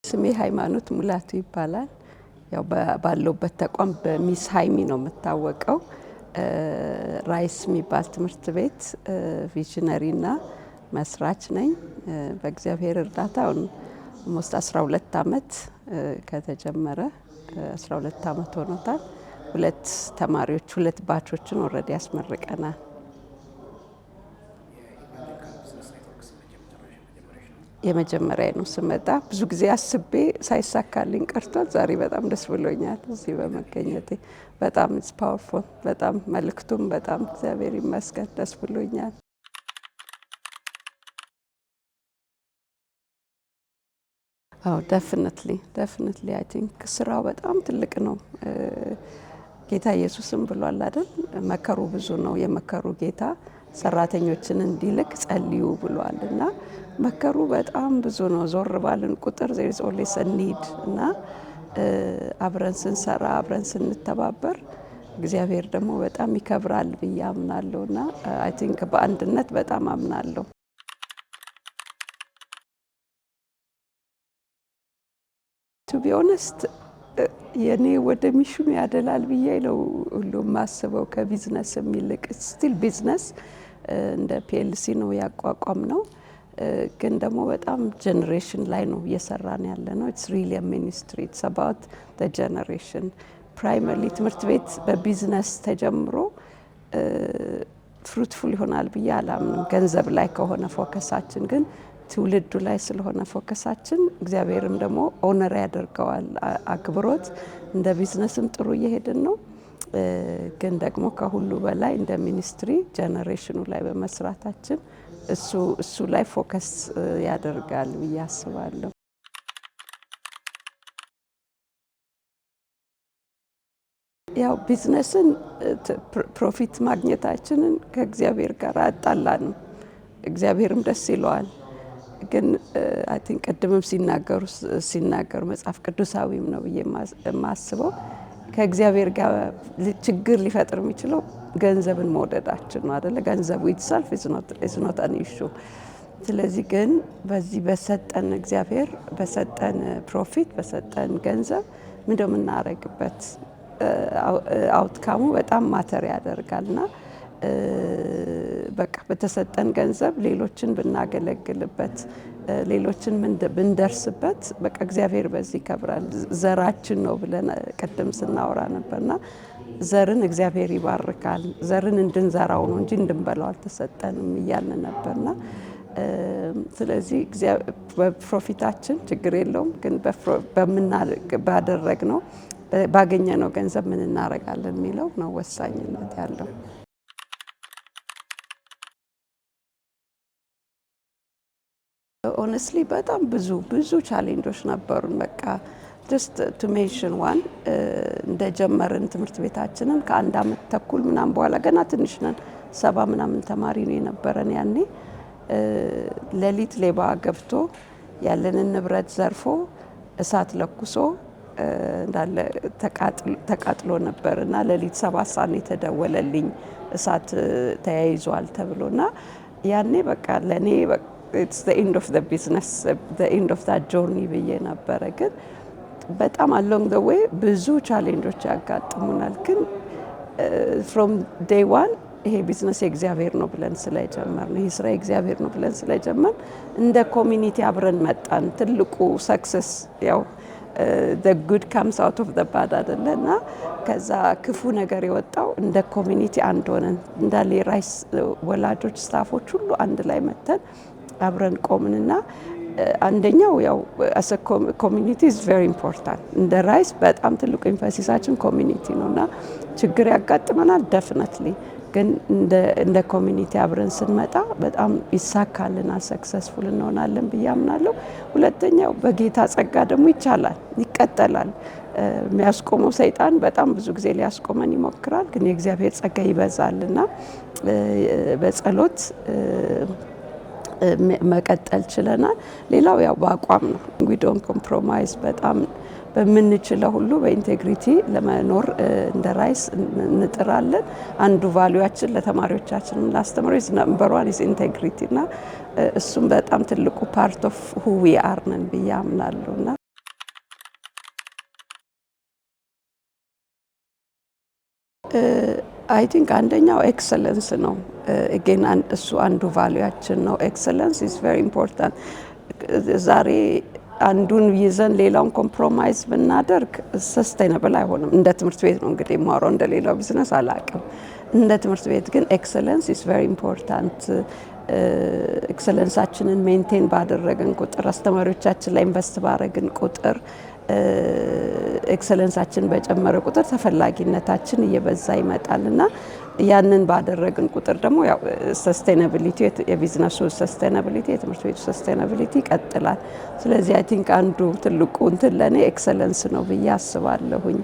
ስሜ ሃይማኖት ሙላቱ ይባላል። ያው ባለውበት ተቋም በሚስ ሃይሚ ነው የምታወቀው። ራይስ የሚባል ትምህርት ቤት ቪዥነሪና መስራች ነኝ። በእግዚአብሔር እርዳታ ኦልሞስት 12 አመት ከተጀመረ 12 አመት ሆኖታል። ሁለት ባቾችን ኦልሬዲ ያስመርቀናል። የመጀመሪያ ነው ስመጣ ብዙ ጊዜ አስቤ ሳይሳካልኝ ቀርቷል። ዛሬ በጣም ደስ ብሎኛል እዚህ በመገኘቴ። በጣም ኢትስ ፓወርፉል በጣም መልእክቱም በጣም እግዚአብሔር ይመስገን ደስ ብሎኛል። አዎ ዴፊኒትሊ አይ ቲንክ ስራው በጣም ትልቅ ነው። ጌታ ኢየሱስም ብሏል አይደል? መከሩ ብዙ ነው የመከሩ ጌታ ሰራተኞችን እንዲልክ ጸልዩ ብሏል እና መከሩ በጣም ብዙ ነው። ዞር ባልን ቁጥር there is always a need እና አብረን ስንሰራ አብረን ስንተባበር እግዚአብሔር ደግሞ በጣም ይከብራል ብዬ አምናለሁ እና አይ ቲንክ በአንድነት በጣም አምናለሁ። to be honest የኔ ወደ ሚሽኑ ያደላል ብዬ ነው ሁሉም ማስበው ከቢዝነስ የሚልቅ ስቲል ቢዝነስ እንደ ፒኤልሲ ነው ያቋቋም ነው። ግን ደግሞ በጣም ጀነሬሽን ላይ ነው እየሰራን ያለ ነው። ኢትስ ሪሊ አ ሚኒስትሪ ኢትስ አባውት ዘ ጀነሬሽን ፕራይመሪ ትምህርት ቤት በቢዝነስ ተጀምሮ ፍሩትፉል ይሆናል ብዬ አላምንም። ገንዘብ ላይ ከሆነ ፎከሳችን ግን ትውልዱ ላይ ስለሆነ ፎከሳችን እግዚአብሔርም ደግሞ ኦነር ያደርገዋል አክብሮት እንደ ቢዝነስም ጥሩ እየሄድን ነው። ግን ደግሞ ከሁሉ በላይ እንደ ሚኒስትሪ ጀነሬሽኑ ላይ በመስራታችን እሱ ላይ ፎከስ ያደርጋል ብዬ አስባለሁ። ያው ቢዝነስን ፕሮፊት ማግኘታችንን ከእግዚአብሔር ጋር አጣላን። እግዚአብሔርም ደስ ይለዋል። ግን አይ ቲንክ ቀድመም ሲናገሩ መጽሐፍ ቅዱሳዊም ነው ብዬ የማስበው ከእግዚአብሔር ጋር ችግር ሊፈጥር የሚችለው ገንዘብን መውደዳችን ነው አይደለ? ገንዘቡ itself is not an issue። ስለዚህ ግን በዚህ በሰጠን እግዚአብሔር በሰጠን ፕሮፊት በሰጠን ገንዘብ ምንድነው የምናደርግበት አውትካሙ በጣም ማተር ያደርጋልና በቃ በተሰጠን ገንዘብ ሌሎችን ብናገለግልበት ሌሎችን ብንደርስበት በቃ እግዚአብሔር በዚህ ይከብራል። ዘራችን ነው ብለን ቀደም ስናወራ ነበርና ዘርን እግዚአብሔር ይባርካል። ዘርን እንድንዘራው ነው እንጂ እንድንበላው አልተሰጠንም እያልን ነበርና ስለዚህ በፕሮፊታችን ችግር የለውም። ግን ባደረግነው ባገኘነው ገንዘብ ምን እናደርጋለን የሚለው ነው ወሳኝነት ያለው። ሆነስትሊ በጣም ብዙ ቻሌንጆች ነበሩን። በቃ just to mention one እንደጀመርን ትምህርት ቤታችንን ከአንድ አመት ተኩል ምናምን በኋላ ገና ትንሽ ነን 70 ምናምን ተማሪ ነው የነበረን ያኔ። ሌሊት ሌባ ገብቶ ያለንን ንብረት ዘርፎ እሳት ለኩሶ እንዳለ ተቃጥሎ ነበርና ሌሊት 7 ሰዓት የተደወለልኝ እሳት ተያይዟል ተብሎና ያኔ በቃ ለኔ it's the end of the business, the end of that journey ብዬ ነበረ። ግን በጣም along the way ብዙ ቻሌንጆች ያጋጥሙናል። ግን from day one ይሄ ቢዝነስ የእግዚአብሔር ነው ብለን ስለጀመርን ይሄ ስራ የእግዚአብሔር ነው ብለን ስለጀመርን እንደ ኮሚኒቲ አብረን መጣን። ትልቁ ሰክሰስ ያው the good comes out of the bad አይደለና ከዛ ክፉ ነገር የወጣው እንደ ኮሚኒቲ አንድ ሆነን እንዳለ ራይስ ወላጆች ስታፎች ሁሉ አንድ ላይ መተን አብረን ቆምንና አንደኛው ያው as a community is very important እንደ ራይስ በጣም ትልቁ ኤምፋሲሳችን ኮሚኒቲ ነውና ችግር ያጋጥመናል definitely። ግን እንደ ኮሚኒቲ አብረን ስንመጣ በጣም ይሳካልናል ሰክሰስፉል እንሆናለን ብዬ አምናለሁ። ሁለተኛው በጌታ ጸጋ ደግሞ ይቻላል ይቀጠላል። የሚያስቆመው ሰይጣን በጣም ብዙ ጊዜ ሊያስቆመን ይሞክራል። ግን የእግዚአብሔር ጸጋ ይበዛልና በጸሎት መቀጠል ችለናል። ሌላው ያው በአቋም ነው we don't compromise በጣም በምንችለው ሁሉ በኢንቴግሪቲ ለመኖር እንደ ራይስ እንጥራለን። አንዱ ቫልዩአችን ለተማሪዎቻችን ላስተምሮች ነምበር 1 is integrity እና እሱም በጣም ትልቁ ፓርት ኦፍ who we are ነን ብዬ አምናለሁና አይ ቲንክ አንደኛው ኤክሰለንስ ነው። አጌን እሱ አንዱ ቫሉያችን ነው። ኤክሰለንስ ኢዝ ቬሪ ኢምፖርታንት። ዛሬ አንዱን ይዘን ሌላውን ኮምፕሮማይዝ ብናደርግ ሰስቴናብል አይሆንም። እንደ ትምህርት ቤት ነው እንግዲህ የማወራው፣ እንደ ሌላው ቢዝነስ አላውቅም። እንደ ትምህርት ቤት ግን ኤክሰለንስ ኢዝ ቬሪ ኢምፖርታንት። ኤክሰለንሳችንን ሜንቴን ባደረግን ቁጥር፣ አስተማሪዎቻችን ላይ ኢንቨስት ባደረግን ቁጥር፣ ኤክሰለንሳችን በጨመረ ቁጥር ተፈላጊነታችን እየበዛ ይመጣል እና ያንን ባደረግን ቁጥር ደግሞ ያው ሰስቴናቢሊቲ፣ የቢዝነሱ ሰስቴናቢሊቲ፣ የትምህርት ቤቱ ሰስቴናቢሊቲ ይቀጥላል። ስለዚህ አይ ቲንክ አንዱ ትልቁ እንትን ለኔ ኤክሰለንስ ነው ብዬ አስባለሁኝ።